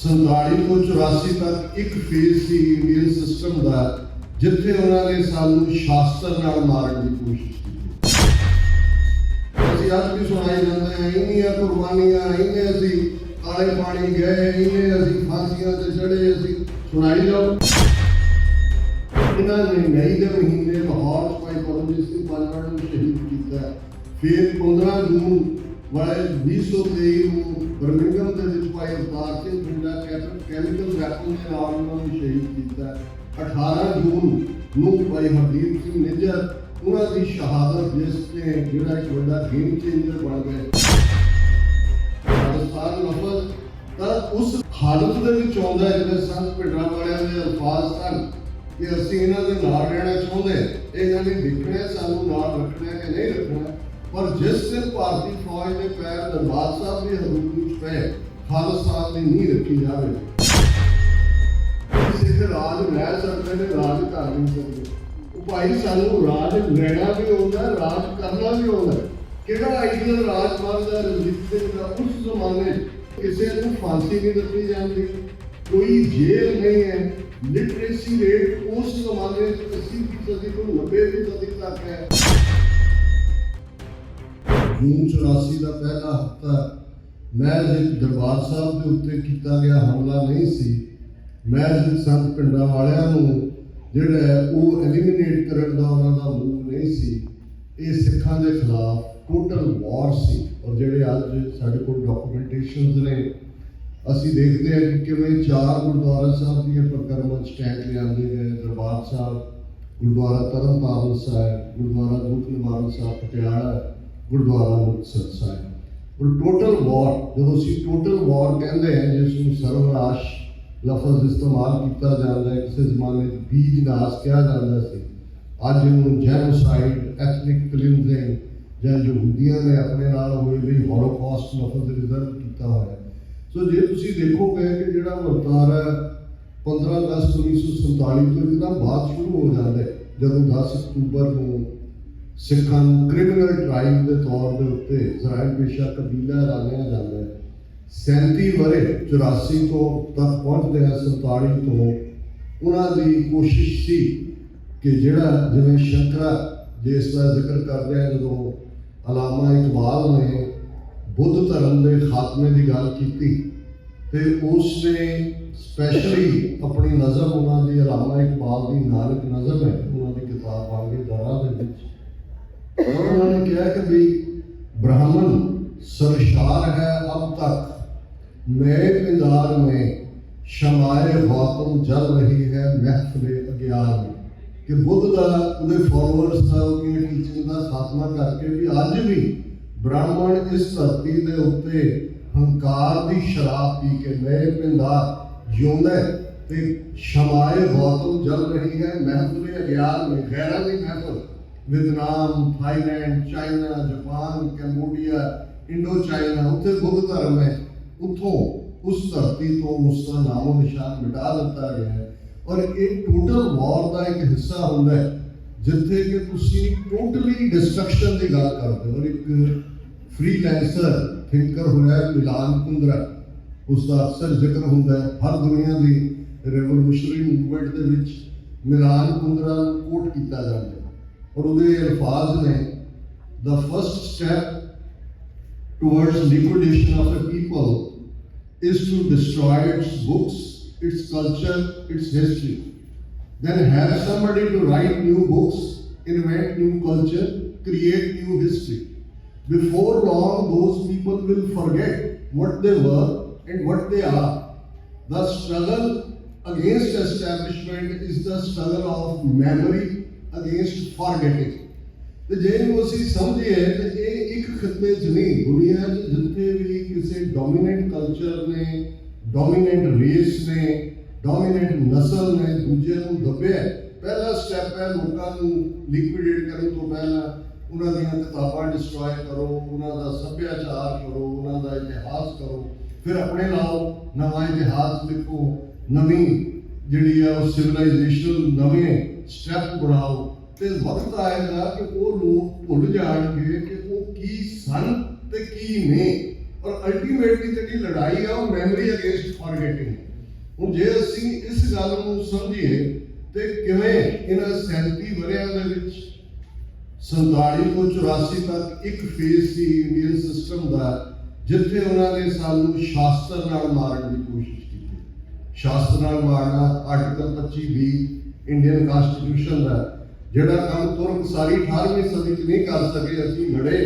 47 ਤੋਂ 84 तक एक फेज सी इंडियन सिस्टम का, जिथे उन्होंने सानू शास्त्र नाल मारन की कोशिश की। असीं अज भी सुनाई जाते हैं, इन्नियां कुर्बानियां, इन्ने असीं काले पानी गए, इन्ने असीं फांसियां ते चढ़े, असीं सुनाई जाओ। इन्होंने मई के महीने लाहौर भाई परमजीत सिंह पानवड़ को शहीद किया। फिर 15 जून वाले 2023 को बर्मिंघम के भाई अवतार सिंह पिंडा कैमिकल वैपन के नाल उन्होंने शहीद किया। 18 जून को भाई हरदीप सिंह निज्जर उन्होंने शहादत जिसने जोड़ा एक बड़ा गेम चेंजर बन गए। खालिस्तान लफज तो उस हालत के आता है जिन्हें संत पिंडा वाले के अल्फाज सन कि असीं इन्हां दे नाल रहना चाहुंदे, इन्हां ने लिखना सानू नाल रखना कि नहीं रखना। पर जिस दिन भारतीय फौज के पैर दरबार साहब की हजूरी में पे खालिस्तान की नींह रखी जाए, सिख राज लै सकते हैं, राज कर नहीं सकते। भाई सानू राज लेना भी आता है, राज करना भी आता है। किहड़ा आइडियल राज बनता रंजीत सिंह का? उस जमाने किसी को फांसी नहीं दी जाती, कोई जेल नहीं है, लिटरेसी रेट उस जमाने 80% को 90% तक है। जून 84 का पहला हफ्ता महज एक दरबार साहब के उत्ते किया गया हमला नहीं सी, महज संत पिंडा वालियां नूं जिहड़ा है वो एलिमिनेट करन दा उन्हां दा मूव नहीं सी। ये सिखां दे खिलाफ टोटल वॉर सी। और जिहड़े अज साडे कोल डॉक्यूमेंटेशनस ने, असीं देखते हैं कि किवें 4 गुरुद्वारा साहब दी परिक्रमा स्टैंड लिआंदे गए। दरबार साहब, गुरुद्वारा तरनताਰਨ साहिब, गुरुद्वारा दुख निवारण साहब पटियाला, गुरुद्वारा मुक्तसर साहिब। और टोटल वॉर, जो असीं टोटल वॉर कहते हैं, जिसमें सर्वनाश लफज इस्तेमाल किया जाता है, किसी जमाने बीज नाश कहा जाता है, अज इन्होंने जेनोसाइड, एथनिक क्लिनजिंग ਜਾਂ ਯਹੂਦੀਆਂ ने अपने नाल होए ਲਈ हॉलोकॉस्ट लफज रिजर्व किया हुआ है। सो जे तुसीं देखोगे कि जिहड़ा वर्तारा 15 अगस्त 1947 तो एकदम बाद शुरू हो जाता है, जदों 10 अक्तूबर को सिखां क्रिमिनल ट्राइब के तौर के उत्ते इजराइल पेशा कबीला ऐलानिया जाता है। 37 वरे 84 तो तक पहुँचते हैं 47 तो उन्होंने कोशिश सी कि जिहड़ा जिवें शंकरा जिसका जिक्र करते हैं, जो अलामा इकबाल ने बुद्ध धर्म के खात्मे की गल की तो उसने स्पैशली अपनी नज़म उन्होंने अलामा इकबाल की नानक नज़म है उन्होंने किताब आगे दरा उन्होंने कहा कि भी ब्राह्मण सरशार है अब तक नए पिंदार में शमाए गौतम जल रही है महफिले अग्यार में। कि बुद्ध का उहदे फॉलोअर्स का उहदी टीचिंग का खात्मा करके भी अज भी ब्राह्मण इस धरती के उत्ते हंकार की शराब पी के नए पिंडार जिउंदा है ते शमाए गौतम जल रही है महफिल अग्यार में। गैरां दी महफिल Vietnam, Thailand, China, Japan, Cambodia, Indo China, उत्थे बुद्ध धर्म है, उत्थों उस धरती तो उसका नामो निशान मिटा दिता गया है। और एक टोटल वॉर का एक हिस्सा होता है जिथे कि तुसी टोटली डिस्ट्रक्शन की गल करते हो। और एक फ्रीलैंसर थिंकर होया मिलान कुंद्रा, उसका अक्सर जिक्र होता है हर दुनिया की रेवोल्यूशनरी मूवमेंट के विच मिलान कुंद्रा कोट किया जाता है। और उहदे अल्फाज ने the first step towards liquidation of a people is to destroy its books, its culture, its history. Then have somebody to write new books, invent new culture, create new history. Before long, those people will forget what they were and what they are. The struggle against establishment is the struggle of memory against forgetting. तो जे ਅਸੀਂ ਸਮਝੀਏ ਤੇ ਇਹ ਇੱਕ ਖਿੱਤੇ 'ਚ ਨਹੀਂ, ਦੁਨੀਆ 'ਚ ਜਿੱਥੇ ਵੀ ਕਿਸੇ ਡੋਮੀਨੈਂਟ ਕਲਚਰ ਨੇ, डोमीनेंट रेस ने, डोमीनेंट नस्ल ने दूजे को दबिया, पहला स्टैप है लोगों को लिक्विडेट करने तो पहला उन्होंने किताबां डिस्ट्रॉय करो, उन्होंने सभ्याचार करो, उन्होंने इतिहास करो, फिर अपने लाओ नवा इतिहास लिखो, नवी जी सिविलाइजेशन नवे स्टैप बनाओ। तो वक्त आएगा कि वो लोग भुल जाएंगे कि वो की सन ते की ने। और अल्टीमेटली जी लड़ाई है वो मैमरी अगेंस्ट फॉरगेटिंग। हुण जे असीं इस गल नूं समझीए तो किवें इन्हां 37 वरियां दे विच 47 ਤੋਂ 84 तक एक फेज सी इंडियन सिस्टम का जिथे उन्होंने सानू शास्त्र नाल मारन की कोशिश की। शास्त्र नाल मारना आर्टिकल 25B इंडियन कॉन्स्टिट्यूशन का जिहड़ा काम तुरंत सारी 18वीं सदी च नहीं कर सके, असीं लड़े,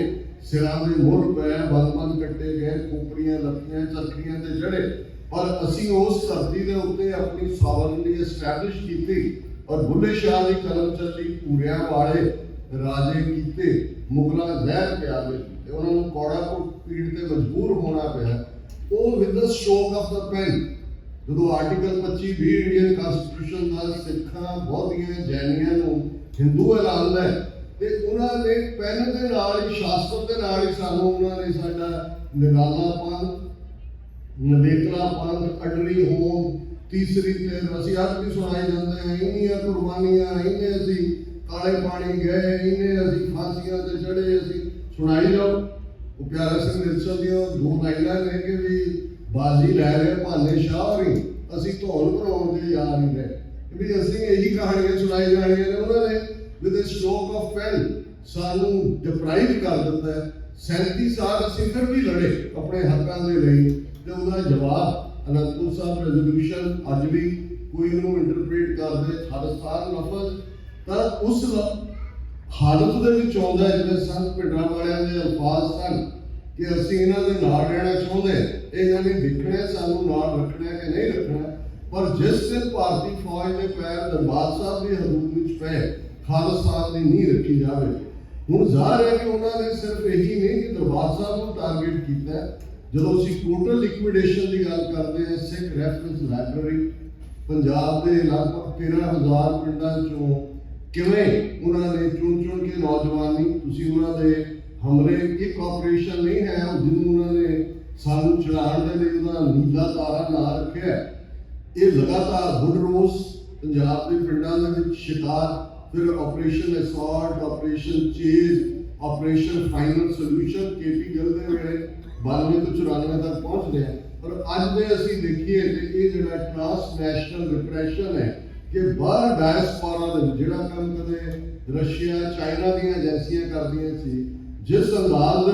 सिरां दे मुल पै, बंद कट्टे गए, खोपड़ियां लत्तियां चरखियां ते जड़े, पर असीं उस धरती के उत्ते अपनी सॉवरनिटी एस्टैबलिश की और बुल्ले शाह की कलम चली, पूरियां वाले राजे कीते, मुगलों जहर प्याले, उन्होंने कौड़ा को पीड़ से मजबूर होना पाया। वो with the stroke of the pen जो आर्टिकल 25B इंडियन कॉन्स्टिट्यूशन का सिखा बौद्धियां जैनियां नूं हिंदू ऐलान है तो उन्होंने पेन के नाल ही शास्त्र के नाल ही सानू उन्होंने साडा निराला पंथ, नवेकला पंथ, अडरी होम, तीसरी तेर असीं अज भी सुनाई जाते हैं, इन्नियां कुर्बानियां, इन्ने असीं काले पानी गए, इन्हें असीं फांसियां ते चढ़े, असीं सुनाई जाओ। वो प्यारा सिंह निरसल दी 2 लाइनां ने कि भी बाजी लै रहे भाने शाह होरी, असीं धौल भराउण दे यार ही रहे भी असीं यही कहानियां सुनाई जानियां ने। उन्होंने with the stroke of pen सानू डिप्राइव कर दिता है। 37 साल असीं फिर भी लड़े अपने हकों के लिए ते उहदा जवाब अनंदपुर साहब रेजोल्यूशन अज भी कोई इहनूं इंटरप्रेट करदे खालिस्तान लफज ਤਾਂ उस हालत ਦੇ ਵਿੱਚ ਆਉਂਦਾ ਜਿਵੇਂ ਸੰਤ ਭਿੰਡਰਾਂ ਵਾਲਿਆਂ ਦੇ ਅਲਫਾਜ਼ ਸਨ ਕਿ ਅਸੀਂ ਇਹਨਾਂ ਦੇ ਨਾਲ ਰਹਿਣਾ ਚਾਹੁੰਦੇ, ਇਹਨਾਂ ਨੇ ਦੇਖਣਾ ਸਾਨੂੰ ਨਾਲ ਰੱਖਣਾ ਕਿ ਨਹੀਂ ਰੱਖਣਾ। ਪਰ ਜਿਸ ਦਿਨ ਭਾਰਤੀ ਫੌਜ ਦੇ ਪੈਰ ਦਰਬਾਰ ਸਾਹਿਬ ਦੀ ਹਦੂਦ ਵਿੱਚ ਪਏ, ਖਾਲਿਸਤਾਨ ਦੀ ਨੀਂਹ ਰੱਖੀ ਜਾਵੇ। ਹੁਣ ਜ਼ਾਹਰ ਹੈ ਕਿ ਉਹਨਾਂ ਨੇ ਸਿਰਫ ਇਹੀ ਨਹੀਂ ਕਿ ਦਰਬਾਰ ਸਾਹਿਬ ਨੂੰ ਟਾਰਗੇਟ ਕੀਤਾ। ਜਦੋਂ ਅਸੀਂ ਟੋਟਲ ਲਿਕੁਇਡੇਸ਼ਨ ਦੀ ਗੱਲ ਕਰਦੇ ਹਾਂ, ਸਿੱਖ ਰੈਫਰੈਂਸ ਲਾਇਬ੍ਰੇਰੀ ਪੰਜਾਬ ਦੇ ਲਗਭਗ 13,000 ਪਿੰਡਾਂ ਚੋਂ ਕਿਵੇਂ ਉਹਨਾਂ ਨੇ ਚੁਣ ਕੇ ਨੌਜਵਾਨੀ, ਤੁਸੀਂ ਉਹਨਾਂ ਦੇ ਹਮਲੇ ਇੱਕ ਆਪਰੇਸ਼ਨ ਨਹੀਂ ਹੈ ਜਿਹਨੂੰ ਉਹਨਾਂ ਨੇ ਸਾਨੂੰ ਚੜਾਉਣ ਦੇ ਲਈ ਉਹਦਾ ਨੀਲਾ ਤਾਰਾ ਨਾਂ ਰੱਖਿਆ। ਇਹ ਲਗਾਤਾਰ ਗੁੱਡ ਰੋਜ਼ ਪੰਜਾਬ ਦੇ ਪਿੰਡਾਂ ਦੇ ਵਿੱਚ ਸ਼ਿਕਾਰ, ਫਿਰ operation assault, operation Chase, operation final solution KP Gill ਦੇ ਵੇਲੇ 92 ਤੋਂ 94 ਤੱਕ ਪਹੁੰਚਦੇ ਆ। ਪਰ ਅੱਜ ਦੇ ਅਸੀਂ ਦੇਖੀਏ ਤੇ ਇਹ ਜਿਹੜਾ ਟ੍ਰਾਂਸਨੈਸ਼ਨਲ ਰਿਪਰੈਸ਼ਨ ਹੈ कि बाहर डायस्पोरा जोड़ा काम कदे रशिया चाइना दी एजेंसियां करदियां सी, जिस अंदाज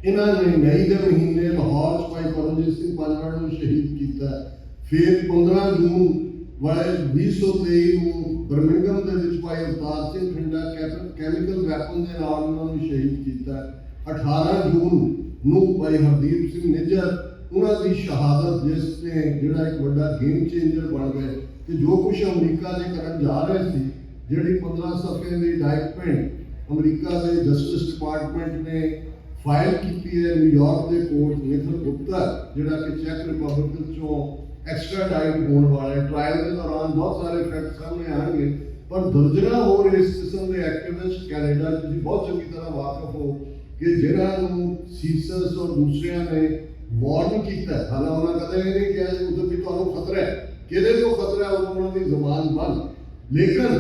इन्होंने मई के महीने लाहौर च भाई परमजीत सिंह पानवड़ को शहीद किया, फिर 15 जून वाले 2023 बर्मिंघम के भाई अवतार सिंह खिंडा कैमिकल वैपन के नाल उन्होंने शहीद किया, 18 जून भाई हरदीप सिंह निज्जर उन्होंने शहादत जिसने जोड़ा एक बड़ा गेम चेंजर बन गए कि जो कुछ अमरीका ने करन जा रहे थे, जी 15 सफ़े की इंडाइटमेंट अमरीका के जस्टिस डिपार्टमेंट ने फाइल की है न्यूयॉर्क के कोर्ट निखिल गुप्ता जोड़ा कि चैक रिपब्लिक चों एक्स्ट्राडाइट होने वाले ट्रायल के दौरान बहुत सारे फैक्ट सामने आएंगे। पर दर्जना होर इस किस्म के एक्टिविस्ट कैनेडा बहुत चंगी तरह वाकफ हो कि जिन्होंने सीसस और दूसरिया ने वार्न किया, हालांकि उन्होंने कदे नहीं कहा उधर भी तो खतरा है कि खतरा है उन्होंने जबान बंद, लेकिन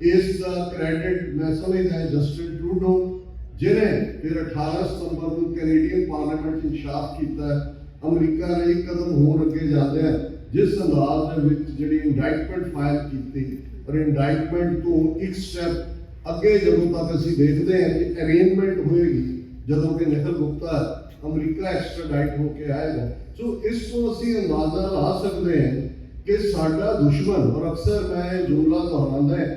इसका क्रेडिट मैं समझता है जस्टिन ट्रूडो जिन्हें फिर 18 सितंबर को कैनेडियन पार्लियामेंट इंशाफ किया। अमरीका ने एक कदम होर अगे जाते हैं जिस अंदाज जी इंडाइटमेंट फाइल की और इंडाइटमेंट तो एक स्टैप अगे जदों तक असीं देखते हैं कि अरेंजमेंट होएगी जदों कि निखिल गुप्ता अमरीका एक्स्ट्राडाइट होकर आएगा। सो इसको असीं अंदाजा ला सकते हैं कि साडा दुश्मन, और अक्सर मैं जुमला दोहरांदा है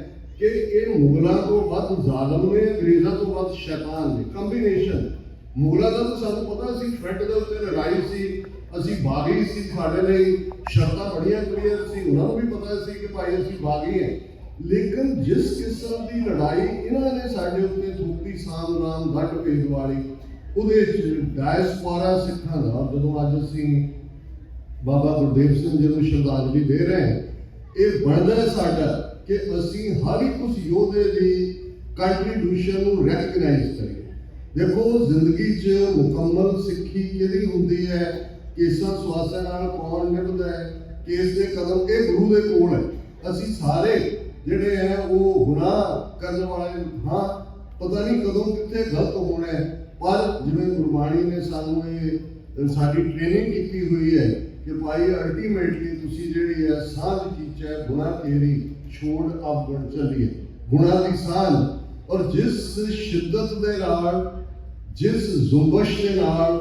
कि ये मुगलों को वध जालम ने, अंग्रेजों को वध शैतान ने, कंबीनेशन। मुगलों का तो सानू पता सी फ्रंट के उत्ते लड़ाई सी, असीं बागी सी, साडे लई शर्तां बड़ियां क्लीयर सी, उन्होंने भी पता सी कि भाई असीं बागी हैं। लेकिन जिस किस्म की लड़ाई इन्होंने साडे उत्ते थोपी साम नाम गढ़ भेद वाली ਉਹਦੇ डायस्पोरा सिखां दा ਜਦੋਂ ਅੱਜ ਅਸੀਂ बाबा गुरदेव सिंह जी ਨੂੰ ਸ਼ਰਧਾਂਜਲੀ ਦੇ ਰਹੇ ਹਾਂ, ਇਹ ਬਣਦਾ ਸਾਡਾ ਕਿ ਅਸੀਂ ਹਰ ਇੱਕ ਉਸ ਯੋਧੇ ਦੀ ਕੰਟਰੀਬਿਊਸ਼ਨ ਨੂੰ ਰੈਕਗਨਾਈਜ਼ ਕਰੀਏ। ਦੇਖੋ ਜ਼ਿੰਦਗੀ 'ਚ ਮੁਕੰਮਲ ਸਿੱਖੀ ਕਿਹਦੀ ਹੁੰਦੀ ਹੈ, ਕੇਸਾਂ ਸਵਾਸਾਂ ਨਾਲ ਕੌਣ ਨਿਭਦਾ ਹੈ, ਕੇਸ ਦੇ ਕਦਮ ਇਹ ਗੁਰੂ ਦੇ ਕੋਲ ਹੈ। ਅਸੀਂ ਸਾਰੇ ਜਿਹੜੇ ਹੈ ਉਹ ਗੁਨਾਹ ਕਰਨ ਵਾਲੇ ਹਾਂ, ਪਤਾ ਨਹੀਂ ਕਦੋਂ ਕਿੱਥੇ ਗਲਤ ਹੋਣਾ ਹੈ, पर जिवें गुरबाणी ने सानू ये साडी ट्रेनिंग की हुई है कि भाई अल्टीमेटली तुसी जिहड़ी है सांझ कीचै गुणा केरी छोड़ अब बन चलिए गुणा की सांझ। और जिस शिद्दत दे नाल, जिस जुम्बश दे नाल,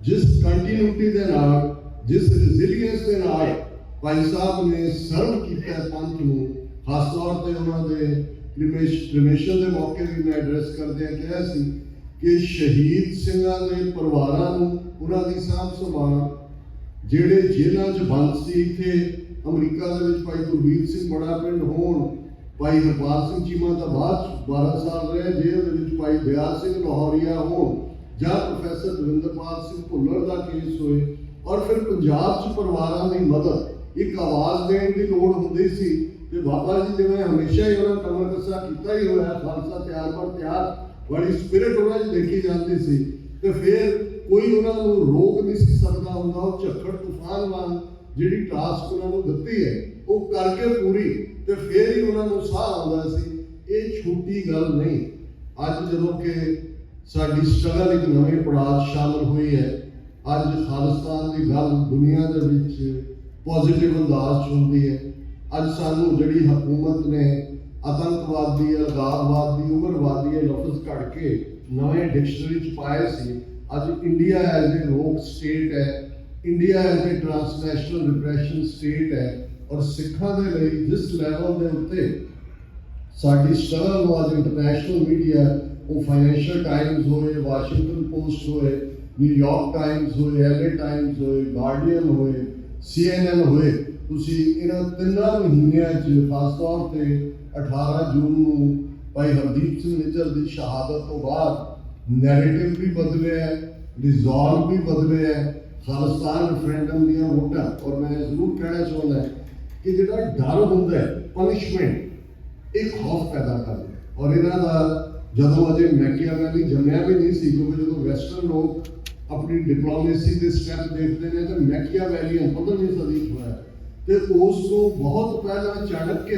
जिस कंटिन्यूटी दे नाल, जिस रिजिलियंस दे नाल भाई साहब ने सर्व किया पंथ नूं, खास तौर पर उन्होंने क्रिमेशन के मौके भी मैं एड्रैस करदे कहा सी कि शहीद सिंघां दे परिवारां नूं उन्हां दी साਂਭ संभाल, जिहड़े जेलां 'च बंद सी, इत्थे अमरीका दे विच भाई गुरवीर सिंह बड़ा पिंड होण, भाई हरपाल सिंह चीमा दा बाद 12 साल रहे जेल दे विच, भाई दयाल सिंह लाहौरिया होण, जां प्रोफैसर दविंदरपाल सिंह भुल्लर दा केस होए, और फिर पंजाब 'च परिवारां दी मदद एक आवाज़ देण दी लोड़ हुंदी सी। ते बाबा जी जिवें हमेशा ही उन्होंने कमर कसा किया ही होया, खालसा तैयार पर तैयार, बड़ी स्पिरिट उन्होंने देखी जाती सी। ते फिर कोई उन्होंने रोक नहीं सी सकता हुंदा, वो झक्खड़ तूफान वांग जिहड़ी टास्क उन्होंने दित्ती है वो करके पूरी, ते फिर ही उन्होंने साह आउंदा सी। ये छोटी गल नहीं। अज जदों कि साडी स्ट्रगल एक नवे पड़ाव शामिल हुई है, अज खालिस्तान की गल दुनिया दे विच पॉजिटिव अंदाज होंदी है। अज सानू जिहड़ी हुकूमत ने आतंकवादी, अलगाववादी, उग्रवादी लफ्ज कढ़ के नवे डिक्शनरी च पाए सी। अज इंडिया एज ए रोक स्टेट है, इंडिया एज ए ट्रांसनैशनल रिप्रैशन स्टेट है, और सिखां दे लई जिस लैवल दे उत्ते साडी स्ट्रगल नूं अज इंटरनैशनल मीडिया, वो फाइनैंशियल टाइम्स होए, वाशिंगटन पोस्ट होए, न्यूयॉर्क टाइम्स होए, LA टाइम्स होए, गार्डियन होए, CNN होए, तुसी इन्हां 3 महीनों खास तौर पर 18 जून नूं भाई हरदीप सिंह निज्जर की शहादत तो बाद नैरेटिव भी बदले है, रिजॉल्व भी बदले है, खालिस्तान रेफरेंडम दियां वोटां। और मैं जरूर कहना चाहता कि जिहड़ा डर हुंदा है, पनिशमेंट, एक खौफ पैदा करदा है। और इन्हां दा जदों अजे मैकियावेली जम्मिया भी नहीं सी, क्योंकि जदों वैसटर्न लोग अपनी डिप्लोमेसी के स्टैप देखते हैं तो मैकियावेलियन 15वीं सदी होया, तो उस तो बहुत पहला चाणक्य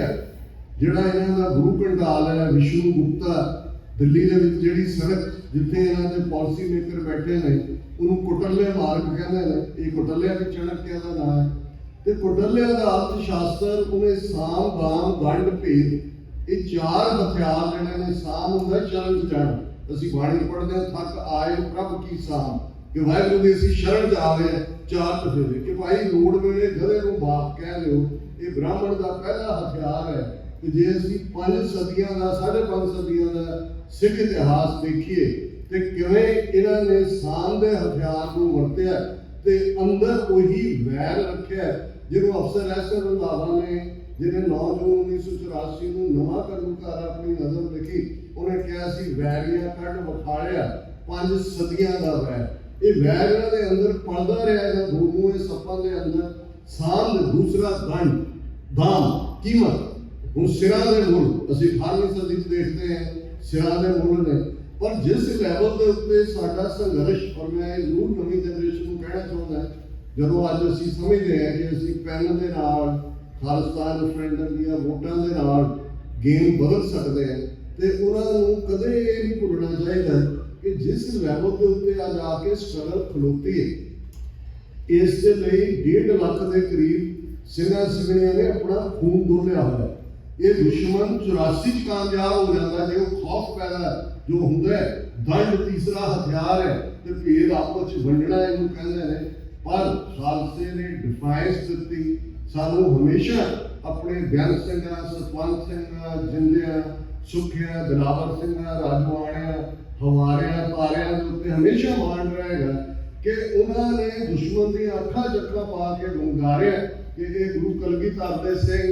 जिहड़ा इन्हां दा गुरु कंडाल है विष्णु गुप्ता, दिल्ली दे विच जिहड़ी सड़क जिथे इन्हां दे पॉलिसी मेकर बैठे ने उन्होंने कुटल्या मार्ग कहते हैं। ये कुटल्या भी चाणक्य का नाम है। तो कुटल्या का अर्थशास्त्र उन्हें साम दाम दंड भेद, ये 4 हथियार जिहड़े ने, साम हुंदा शरण जण, असीं बाणी पढ़दे हां थक आए प्रभ की साम, कि वाहिगुरू दी असीं शरण च आ गए 4 तफेरे, कि भाई लोड़ वेले गधे नूं बाप कह लिओ। ये ब्राह्मण का पहला हथियार है कि जे असीं 5 सदियां का 5.5 सदियां का सिख इतिहास देखिए तो किवें इन्हां ने साम दे हथियार को वरत्या ते अंदर वही वैर रखिया जिन्हों अफसर ऐसे रंधावा ने, जिन्हें 9 जून 1984 को नवा कर्मकार अपनी नज़र लिखी, उन्हें कहा सी वैरिया कढ़ वखाड़िया 5 सदियां का वैर। ये वैर इन्हां दे अंदर पलदा रहा है, दोनों सप्पां दे अंदर साम, दूसरा दंड, दाम, कीमत। हुण सिरां दे मुल असीं 18वीं सदी देखते हैं, सिरां दे मुल ने। पर जिस लैवल के उत्ते साडा संघर्ष, और मैं जरूर नवीं जनरेशन को कहना चाहता जदों अज असीं समझते हैं कि असीं पैन दे नाल खालिस्तान रेफरेंडम दियां वोटां दे नाल गेम बदल सकते हैं, तो उन्होंने कदे ये नहीं भुलना चाहिए कि जिस लैवल के उत्ते अज आके स्ट्रगल खलोती है, इस लिए 1.5 लाख के करीब सिंघां सिंघणियां ने अपना खून डोलिया हुआ। ये दुश्मन 84 कामयाब हो जाता है, जो खौफ पैदा जो होंगे। दंड तीसरा हथियार है, तो भेद आपस वंडना इनू कहते हैं। पर खालसे ने डिफाइंस दी, सानू हमेशा अपने बेअंत सिंघां, सतवंत सिंघां, जिंदियां, सुखिया, दिलावर सिंघां, राजवाणियां, हवारियां, तारियां के उत्ते हमेशा मान रहेगा कि उन्होंने दुश्मन दी अखा जखा पा के गुंगारिया कि ये गुरु कलगीधर सिंह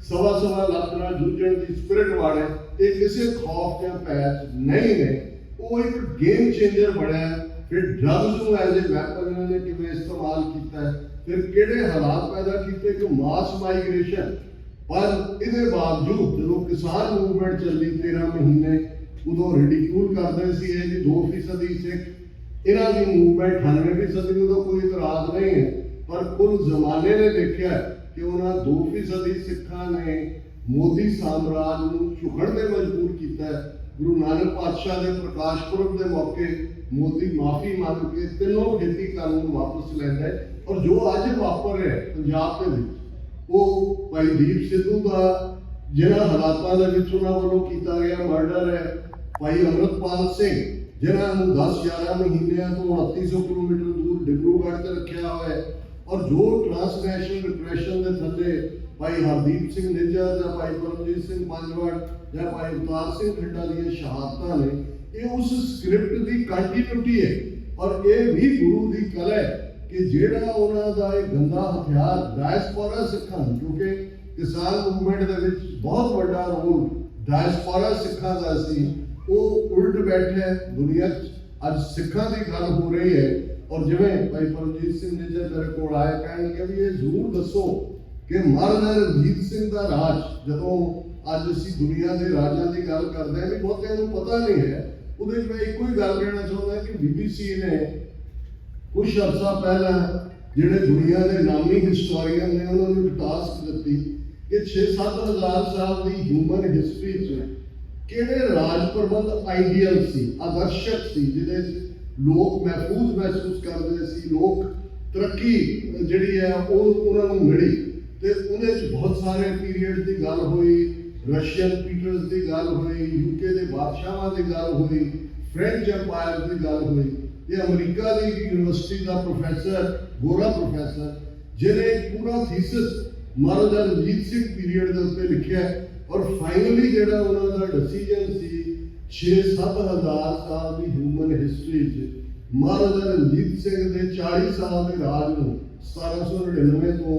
1.25 लाख नाल जूझण दी स्पिरिट वाले, ये किसी खौफ या पैच नहीं ने। वो एक गेम चेंजर बने। फिर ड्रग्स को एज ए वैपन इन्होंने किवें इस्तेमाल किया है, फिर किहड़े हालात पैदा किए कि मास माइग्रेशन। पर इसके बावजूद जो किसान मूवमेंट चली 13 महीने, उदों रिडिक्यूल करते सी कि 2% सिख, इन्हां दी मूवमेंट 98% उदों कोई इतराज नहीं है। पर कुल जमाने ने देखा कि उन्होंने 2% सिखां ने मोदी साम्राज्य को झुकण में मजबूर किया। गुरु नानक पातशाह के प्रकाश पुरब के मौके मोदी माफ़ी मांग के तीनों खेती कानून वापस लैंदा है। और जो अज वापर है पंजाब के वो भाई दीप सिद्धू का जिन्होंने हालातों के वालों किया गया मर्डर है, भाई अमृतपाल सिंह जिन्होंने 10-11 महीनों तो 3800 किलोमीटर दूर डिब्रूगढ़ से रखा हुआ है, और जो ट्रांसनैशनल रिप्रैशन के थले भाई हरदीप सिंह निज्जर या भाई परमजीत सिंह पंजवड़ या भाई अवतार सिंह खड्डा दी शहादत ने, ये उस स्क्रिप्ट की कंटिन्यूटी है। और ये भी गुरु की कल है कि जेड़ा उन्होंने एक गंदा हथियार डायस्पोरा सिखा, क्योंकि किसान मूवमेंट के बहुत बड़ा रोल डायस्पोरा सिखा का सी, वो उल्ट बैठे दुनिया अज सिखा की गल हो रही है। और जिवें भाई परमजीत सिंह निज्जर मेरे को आए कह लगे भी ये जरूर दसो कि महाराजा रणजीत सिंह का राज जदों अज असीं दुनिया के राजा की गल करते हैं, भी बहुतिਆਂ ਨੂੰ पता नहीं है। ਉਹਦੇ मैं एक ही गल कहना चाहूँगा कि BBC ने कुछ अर्सा पहला जिहड़े दुनिया के नामी हिस्टोरियन ने उन्होंने टास्क दी कि 6-7 हज़ार साल की ह्यूमन हिस्टरी किहड़े राज प्रबंध आइडियल सी, आदर्शक सी, जिहदे लोग महफूज महसूस करते सी, लोग तरक्की जिहड़ी है वो उन्होंने मिली। तो उन्हें बहुत सारे पीरियड की गल हुई, रशियन पीटर्स की गल हुई, यूके के बादशाहों की गल हुई, फ्रेंच एम्पायर की गल हुई, ये अमरीका की यूनिवर्सिटी का प्रोफैसर गोरा प्रोफैसर जिन्हें पूरा थीसिस महाराजा रणजीत सिंह पीरियड के उत्ते लिखा है। और फाइनली जो उन्होंने डिसीजन सी 6-7 हज़ार साल की ह्यूमन हिस्टरी महाराजा रणजीत सिंह के 40 साल के राज में 1799 तो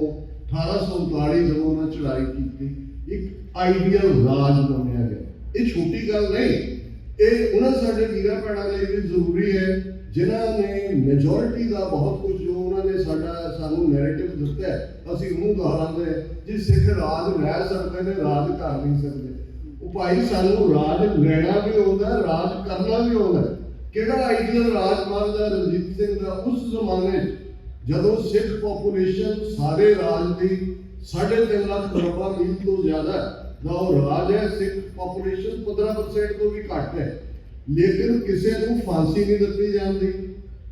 1839 जब उन्होंने चढ़ाई की, एक आइडियल राज बनया गया। ये छोटी गल नहीं, ये उन्होंने साढ़े वीर भैनों के लिए भी जरूरी है जिन्होंने मेजोरिटी का बहुत कुछ जो उन्होंने सानू नैरेटिव दिता है असीं उन्होंने दोहराते हैं जी सिख राज रह सकते हैं, राज कर नहीं सकते। वो भाई सानू राज लेना भी आता है, राज करना भी आता है। किहड़ा आइडियल राज महाराजा रणजीत सिंह का उस जमाने जदों सिख पॉपूलेशन सारे राज की 3.5 लाख बराबर मील तो ज्यादा का राज है, सिख पॉपूलेशन 15% तो भी घट है, लेकिन किसी को फांसी नहीं दी जाती,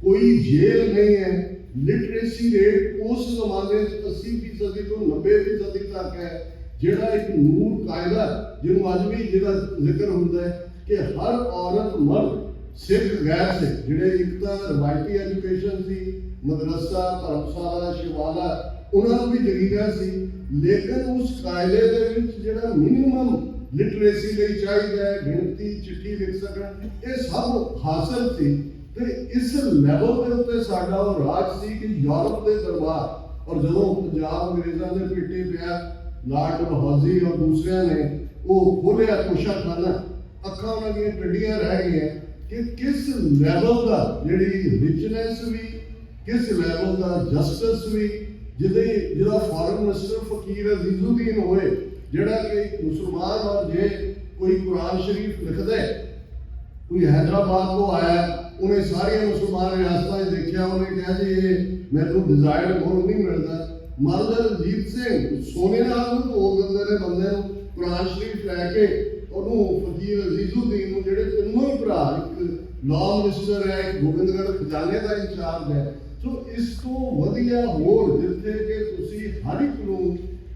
कोई जेल नहीं है, लिटरेसी रेट उस जमाने 80% तो 90% तक है, जिहड़ा एक नूर कायदा जिन्होंने अज भी जिहदा जिक्र होता है कि हर औरत मर्द सिख गैर सिख जिहड़े एक तो रवायती एजुकेशन सी, मदरसा धर्मशाला शिवाला उन्होंने भी जगीरा सी, लेकिन उस कायदे दे विच जिहड़ा मिनिमम लिटरेसी लिए चाहिए गिनती चिट्ठी लिख सकन, ये सब हासिल थी। तो इस लैवल के उत्ते साडा राज सी कि यूरोप के दरबार, और जो पंजाब अंग्रेजों के पेटे पिया लॉर्ड डलहौजी और दूसरे ने वो खोलिया कोशाखाना, अखा उन्होंने टड्डियां रह गई कि किस लैवल का जी रिचनेस भी, किस लैवल का जस्टिस भी, जिहदा फॉरेन मिनिस्टर फकीर अजीजुद्दीन होए जिहड़ा कि मुसलमान, और जे कोई कुरान शरीफ लिखता है, कोई हैदराबाद को आया उन्हें सारिया मुसलमान रियासत देखा, उन्हें कहा जी ये मेरे को डिजायर्ड मोल नहीं मिलता। महाराजा रणजीत सिंह सोने नाल धो दिंदे ने बंदे नूं, कुरान शरीफ लैके उन्होंने फकीर अजीजुद्दीन जिहड़े तीनों ही भरा, एक लॉ मिनिस्टर है, एक गोबिंदगढ़ खजाने का इंचार्ज है। सो इस तो वधिया होर जिथे कि तुसीं हर एक नूं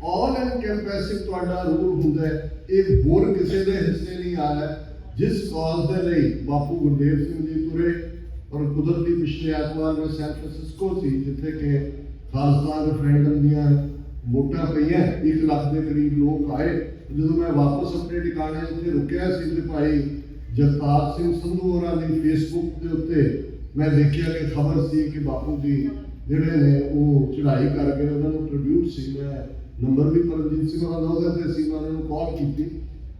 ऑल एनकैंपैसिंग तुहाडा रूल हुंदा है, ये होर किसी के हिस्से नहीं आ रहा। जिस कॉज के लिए बापू गुरदेव सिंह जी तुरे, और कुदरती पिछले एतवार में सैन फ्रांसिस्को थी जिथे कि खालिस्तान रेफरेंडम दियां वोटां पईयां, 1 लाख के करीब लोग आए। जो मैं वापस अपने ठिकाने उत्थे रुकिया सी ते भाई जगतार सिंह संधू होरां दी फेसबुक के उत्ते मैं देखिया कि खबर सी कि बापू जी जिहड़े ने वो चढ़ाई कर गए, उन्होंने ट्रिब्यूट सी, मैं नंबर भी परमजीत सिंह होरां दा सी, मैं उन्होंने कॉल की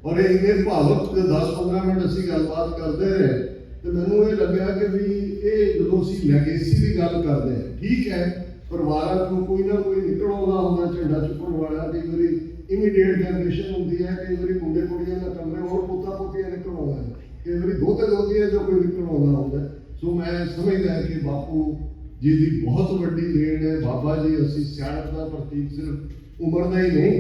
और इन्ने भावुक 10-15 मिनट असीं गलबात करते रहे। तो मैनूं ये लग्या कि भी ये जदों असीं लैगेसी की गल करते हैं, ठीक है परिवारों को कोई ना कोई निकल आउंदा हुंदा झंडा चुकण वाला, कई बारी इमीडिएट जनरेशन होंदी है, कई बारी मुंडे कुड़ियां दा कमरे और पोता पोतियां निकल आउंदा है, कई बारी दोते दोतियां जो कोई निकल आउंदा हुंदा। सो मैं समझदा कि बापू जी की बहुत वड्डी देन है। बाबा जी असीं सियाणप दा प्रतीक सिर्फ उम्र का ही नहीं,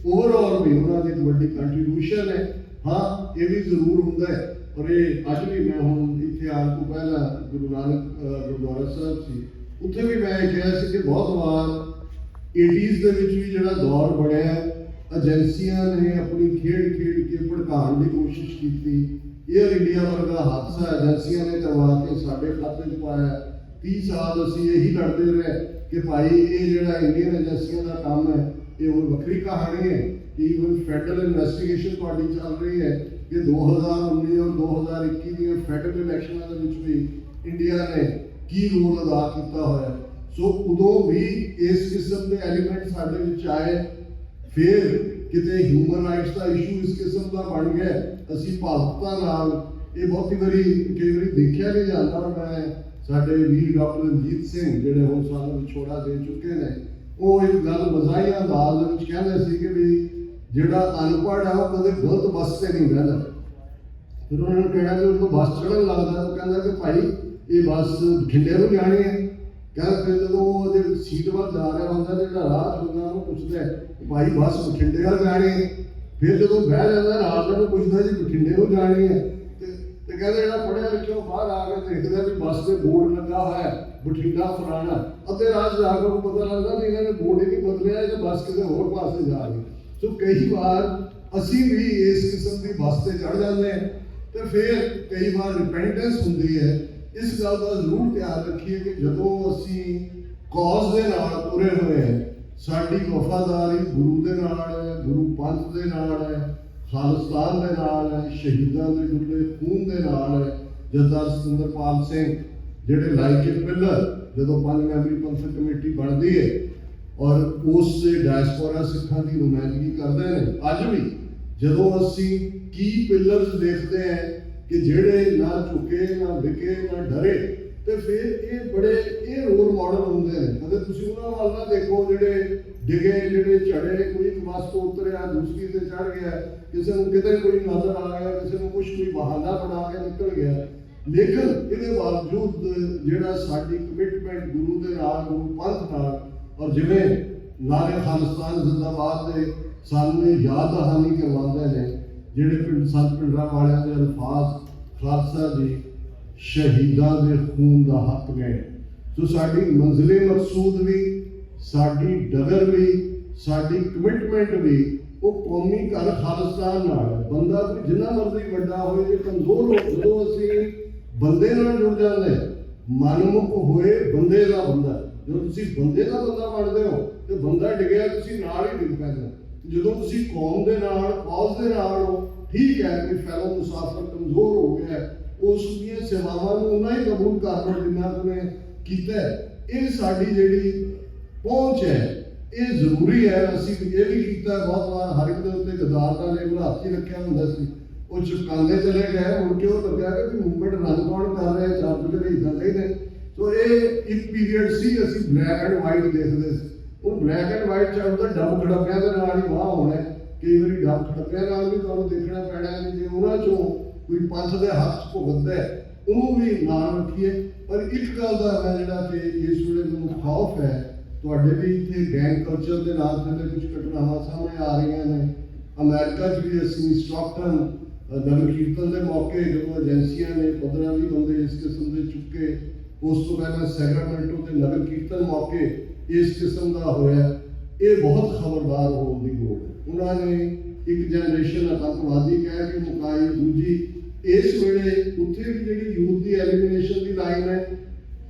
ओवरऑल भी उन्होंने एक वड्डी कंट्रीब्यूशन है। हाँ ये भी जरूर होंदा है और ये अज भी मैं हूँ इतने आने को पहला गुरु नानक गुरुद्वारा साहब से उत्थे भी मैं कहा कि बहुत बार 80s ਦੇ ਵਿੱਚ ਵੀ ਜਿਹੜਾ ਦੌਰ ਬਣਿਆ ਏਜੰਸੀਆਂ ਨੇ ਆਪਣੀ ਖੇਡ ਕੇ ਭੜਕਾਉਣ ਦੀ ਕੋਸ਼ਿਸ਼ ਕੀਤੀ। ਏਅਰ ਇੰਡੀਆ ਵਰਗਾ ਹਾਦਸਾ ਏਜੰਸੀਆਂ ਨੇ ਕਰਵਾ ਕੇ ਸਾਡੇ ਖਾਤੇ 'ਚ ਪਾਇਆ। 30 ਸਾਲ ਅਸੀਂ ਇਹੀ ਲੜਦੇ ਰਹੇ ਕਿ ਭਾਈ ਇਹ ਜਿਹੜਾ ਇੰਡੀਅਨ ਏਜੰਸੀਆਂ ਦਾ ਕੰਮ ਹੈ ਇਹ ਹੋਰ ਵੱਖਰੀ ਕਹਾਣੀ ਹੈ ਕਿ ਈਵਨ ਫੈਡਰਲ ਇਨਵੈਸਟੀਗੇਸ਼ਨ ਤੁਹਾਡੀ ਚੱਲ ਰਹੀ ਹੈ ਕਿ 2019 ਔਰ 2021 ਦੀਆਂ ਫੈਡਰਲ ਇਲੈਕਸ਼ਨਾਂ ਦੇ ਵਿੱਚ ਵੀ ਇੰਡੀਆ ਨੇ ਕੀ ਰੋਲ ਅਦਾ ਕੀਤਾ ਹੋਇਆ। ਸੋ ਉਦੋਂ ਵੀ ਇਸ ਕਿਸਮ ਦੇ ਐਲੀਮੈਂਟ ਸਾਡੇ ਵਿੱਚ ਆਏ। ਫਿਰ ਕਿਤੇ ਹਿਊਮਨ ਰਾਈਟਸ ਦਾ ਇਸ਼ੂ ਇਸ ਕਿਸਮ ਦਾ ਬਣ ਗਿਆ। ਅਸੀਂ ਭਾਰਤਾਂ ਨਾਲ ਇਹ ਬਹੁਤੀ ਵਾਰੀ ਕਈ ਵਾਰੀ ਦੇਖਿਆ ਨਹੀਂ ਜਾਂਦਾ। ਮੈਂ ਸਾਡੇ ਵੀਰ ਡਾਕਟਰ ਅਮਰਜੀਤ ਸਿੰਘ ਜਿਹੜੇ ਹੁਣ ਸਾਨੂੰ ਵਿਛੋੜਾ ਦੇ ਚੁੱਕੇ ਨੇ, ਉਹ ਇੱਕ ਗੱਲ ਮਜ਼ਾਹੀਆ ਅੰਦਾਜ਼ ਦੇ ਵਿੱਚ ਕਹਿੰਦੇ ਸੀ ਕਿ ਵੀ ਜਿਹੜਾ ਅਨਪੜ੍ਹ ਹੈ ਉਹ ਕਦੇ ਗਲਤ ਬੱਸ 'ਤੇ ਨਹੀਂ ਬਹਿੰਦਾ। ਫਿਰ ਉਹਨਾਂ ਨੂੰ ਕਿਹਾ ਕਿ ਉਹ ਬੱਸ ਚੜ੍ਹਨ ਲੱਗਦਾ ਉਹ ਕਹਿੰਦਾ ਕਿ ਭਾਈ ਇਹ ਬੱਸ ਬਠਿੰਡੇ ਨੂੰ ਜਾਣੀ ਹੈ। ਕਹਿੰਦਾ ਫਿਰ ਜਦੋਂ ਉਹਦੇ ਸੀਟ ਵੱਲ ਜਾ ਰਿਹਾ ਹੁੰਦਾ ਤੇ ਜਿਹੜਾ ਰਾਹ ਹੁੰਦਾ ਉਹਨੂੰ ਪੁੱਛਦਾ ਭਾਈ ਬੱਸ ਬਠਿੰਡੇ ਵੱਲ ਜਾਣੀ ਹੈ। ਫਿਰ ਜਦੋਂ ਬਹਿ ਜਾਂਦਾ ਨਾਲ ਨੂੰ ਪੁੱਛਦਾ ਜੀ ਬਠਿੰਡੇ ਨੂੰ ਜਾਣੀ ਹੈ ਤੇ ਕਹਿੰਦਾ ਜਿਹੜਾ ਪੜ੍ਹਿਆ ਲਿਖਿਆ ਬਾਹਰ ਆ ਕੇ ਦੇਖਦਾ ਵੀ ਬੱਸ ਤੇ ਬੋਰਡ ਲੱਗਾ ਹੋਇਆ ਬਠਿੰਡਾ ਫਲਾਣਾ। ਅੱਧੇ ਰਾਹ ਜਾ ਕੇ ਉਹਨੂੰ ਪਤਾ ਲੱਗਦਾ ਵੀ ਇਹਨਾਂ ਨੇ ਬੋਰਡ ਹੀ ਨਹੀਂ ਬਦਲਿਆ ਇਹ ਬੱਸ ਕਿਤੇ ਹੋਰ ਪਾਸੇ ਜਾ ਰਹੀ। ਸੋ ਕਈ ਵਾਰ ਅਸੀਂ ਵੀ ਇਸ ਕਿਸਮ ਦੀ ਬੱਸ ਤੇ ਚੜ੍ਹ ਜਾਂਦੇ ਹਾਂ ਤੇ ਫਿਰ ਕਈ ਵਾਰ ਰਿਪੈਂਟੈਂਸ ਹੁੰਦੀ ਹੈ। ਇਸ ਗੱਲ ਦਾ ਜ਼ਰੂਰ ਧਿਆਨ ਰੱਖੀਏ ਕਿ ਜਦੋਂ ਅਸੀਂ ਕੌਜ਼ ਦੇ ਨਾਲ ਤੁਰੇ ਹੋਏ ਹਾਂ, ਸਾਡੀ ਵਫਾਦਾਰੀ ਗੁਰੂ ਦੇ ਨਾਲ ਹੈ, ਗੁਰੂ ਪੰਥ ਦੇ ਨਾਲ ਹੈ, ਖਾਲਿਸਤਾਨ ਦੇ ਨਾਲ ਹੈ, ਸ਼ਹੀਦਾਂ ਦੇ ਡੁੱਲੇ ਖੂਨ ਦੇ ਨਾਲ ਹੈ। ਜਥੇਦਾਰ ਸਤਿੰਦਰਪਾਲ ਸਿੰਘ ਜਿਹੜੇ ਲਾਈਕ ਏ ਪਿਲਰ ਜਦੋਂ 5 ਮੈਂਬਰੀ ਪੰਥਕ ਕਮੇਟੀ ਬਣਦੀ ਹੈ ਔਰ ਉਸ ਦੇ ਡਾਇਸਪੋਰਾ ਸਿੱਖਾਂ ਦੀ ਨੁਮਾਇੰਦਗੀ ਕਰਦੇ ਨੇ। ਅੱਜ ਵੀ ਜਦੋਂ ਅਸੀਂ ਕੀ ਪਿਲਰਸ ਦੇਖਦੇ ਹਾਂ ਕਿ ਜਿਹੜੇ ਨਾ ਝੁਕੇ ਨਾ ਵਿਕੇ ਨਾ ਡਰੇ ਤੇ ਫਿਰ ਇਹ ਰੋਲ ਮਾਡਲ ਹੁੰਦੇ ਨੇ। ਕਦੇ ਤੁਸੀਂ ਉਹਨਾਂ ਵੱਲ ਨਾ ਦੇਖੋ ਜਿਹੜੇ ਡਿਗੇ ਜਿਹੜੇ ਝੜੇ, ਕੋਈ ਇੱਕ ਬੱਸ ਤੋਂ ਉਤਰਿਆ ਦੂਸਰੀ ਤੇ ਚੜ ਗਿਆ, ਕਿਸੇ ਨੂੰ ਕਿਤੇ ਕੋਈ ਨਜ਼ਰ ਆ ਗਿਆ, ਕਿਸੇ ਨੂੰ ਕੋਈ ਬਹਾਨਾ ਬਣਾ ਕੇ ਨਿਕਲ ਗਿਆ। ਲੇਕਿਨ ਇਹਦੇ ਬਾਵਜੂਦ ਜਿਹੜਾ ਸਾਡੀ ਕਮਿਟਮੈਂਟ ਗੁਰੂ ਦੇ ਨਾਲ, ਗੁਰੂ ਪੰਥ ਨਾਲ ਔਰ ਜਿਵੇਂ ਨਾਰੇ ਖਾਲਿਸਤਾਨ ਜ਼ਿੰਦਾਬਾਦ ਦੇ ਸਾਨੂੰ ਯਾਦ ਦਹਾਨੀ ਕਰਵਾਉਂਦੇ ਨੇ ਜਿਹੜੇ ਸੰਤ ਪਿੰਡਰਾਂ ਵਾਲਿਆਂ ਦੇ ਅਲਫਾਜ਼ ਖਾਲਸਾ ਜੀ ਸ਼ਹੀਦਾਂ ਦੇ ਖੂਨ ਦਾ ਹੱਕ ਨੇ। ਸੋ ਸਾਡੀ ਮੰਜ਼ਿਲੇ ਮਕਸੂਦ ਵੀ, ਸਾਡੀ ਡਗਰ ਵੀ, ਸਾਡੀ ਕਮਿਟਮੈਂਟ ਵੀ ਉਹ ਕੌਮੀ ਘਰ ਖਾਲਿਸਤਾਨ ਨਾਲ ਹੈ। ਬੰਦਾ ਕੋਈ ਜਿੰਨਾ ਮਰਜ਼ੀ ਵੱਡਾ ਹੋਏ ਜੇ ਕਮਜ਼ੋਰ ਹੋ, ਜਦੋਂ ਅਸੀਂ ਬੰਦੇ ਨਾਲ ਜੁੜ ਜਾਂਦੇ ਮਨਮੁਖ ਹੋਏ ਬੰਦੇ ਦਾ ਬੰਦਾ। ਜਦੋਂ ਤੁਸੀਂ ਬੰਦੇ ਦਾ ਬੰਦਾ ਬਣਦੇ ਹੋ ਤੇ ਬੰਦਾ ਡਿੱਗਿਆ ਤੁਸੀਂ ਨਾਲ ਹੀ ਡਿੱਗ ਪੈਂਦੇ। ਜਦੋਂ ਤੁਸੀਂ ਕੌਮ ਦੇ ਨਾਲ, ਕੌਜ਼ ਦੇ ਨਾਲ ਹੋ, ਠੀਕ ਹੈ ਕਿ ਫੈਲੋ ਮੁਸਾਫਰ ਕਮਜ਼ੋਰ ਹੋ ਗਿਆ, ਉਸ ਦੀਆਂ ਸੇਵਾਵਾਂ ਨੂੰ ਉਹਨਾਂ ਹੀ ਕਬੂਲ ਕਰ ਲਓ ਜਿੰਨਾ ਤੁਸੀਂ ਕੀਤਾ। ਇਹ ਸਾਡੀ ਜਿਹੜੀ ਪਹੁੰਚ ਹੈ ਇਹ ਜ਼ਰੂਰੀ ਹੈ। ਅਸੀਂ ਇਹ ਵੀ ਕੀਤਾ ਬਹੁਤ ਵਾਰ, ਹਰ ਇੱਕ ਦੇ ਉੱਤੇ ਗਦਾਰ ਦਾ ਲੇਬਲ ਹੱਥ ਹੀ ਰੱਖਿਆ ਹੁੰਦਾ ਸੀ, ਉਹ ਚੁਪਕਾਉਂਦੇ ਚਲੇ ਗਏ। ਮੁੜ ਕੇ ਉਹ ਲੱਗਿਆ ਕਿ ਮੂਵਮੈਂਟ ਰਨ ਕੌਣ ਕਰ ਰਿਹਾ, ਚਾਰ ਜਿਹੜੇ ਇੱਦਾਂ ਦੇ ਨੇ। ਸੋ ਇਹ ਇੱਕ ਪੀਰੀਅਡ ਸੀ ਅਸੀਂ ਬਲੈਕ ਐਂਡ ਵਾਈਟ ਦੇਖਦੇ ਸੀ। ਉਹ ਬਲੈਕ ਐਂਡ ਵਾਈਟ ਚੱਲਦਾ ਡੱਬ ਖੜੱਪਿਆਂ ਦੇ ਨਾਲ ਹੀ ਵਾਹ ਹੋਣਾ। ਕਈ ਵਾਰੀ ਡੱਬ ਖੜੱਪਿਆਂ ਨਾਲ ਵੀ ਤੁਹਾਨੂੰ ਦੇਖਣਾ ਪੈਣਾ ਹੈ ਜੇ ਉਹਨਾਂ ਚੋਂ ਕੋਈ ਪੰਥ ਦੇ ਹੱਥ 'ਚ ਭੁਗਤਦਾ ਉਹਨੂੰ ਵੀ ਨਾਲ ਰੱਖੀਏ। ਪਰ ਇੱਕ ਗੱਲ ਦਾ ਹੈ ਜਿਹੜਾ ਕਿ ਇਸ ਵੇਲੇ ਮੈਨੂੰ ਖੌਫ ਹੈ, ਤੁਹਾਡੇ ਵੀ ਇੱਥੇ ਗੈਂਗ ਕਲਚਰ ਦੇ ਨਾਲ ਥੱਲੇ ਕੁਝ ਘਟਨਾਵਾਂ ਸਾਹਮਣੇ ਆ ਰਹੀਆਂ ਨੇ। ਅਮਰੀਕਾ 'ਚ ਵੀ ਅਸੀਂ ਸਟਾਕਟਨ ਨਗਰ ਕੀਰਤਨ ਦੇ ਮੌਕੇ ਜਦੋਂ ਏਜੰਸੀਆਂ ਨੇ 15-20 ਬੰਦੇ ਇਸ ਕਿਸਮ ਦੇ ਚੁੱਕੇ, ਉਸ ਤੋਂ ਪਹਿਲਾਂ ਸੈਕਰਾਮੈਂਟੋ ਤੇ ਨਗਰ ਕੀਰਤਨ ਮੌਕੇ ਇਸ ਕਿਸਮ ਦਾ ਹੋਇਆ। ਇਹ ਬਹੁਤ ਖਬਰਦਾਰ ਹੋਣ ਦੀ ਲੋੜ ਹੈ। ਉਹਨਾਂ ਨੇ ਇੱਕ ਜਨਰੇਸ਼ਨ ਆਤੰਕਵਾਦੀ ਕਹਿ ਕੇ ਮੁਕਾਈ, ਦੂਜੀ ਇਸ ਵੇਲੇ ਉੱਥੇ ਵੀ ਜਿਹੜੀ ਯੂਥ ਦੀ ਐਲੀਮੀਨੇਸ਼ਨ ਦੀ ਲਾਈਨ ਹੈ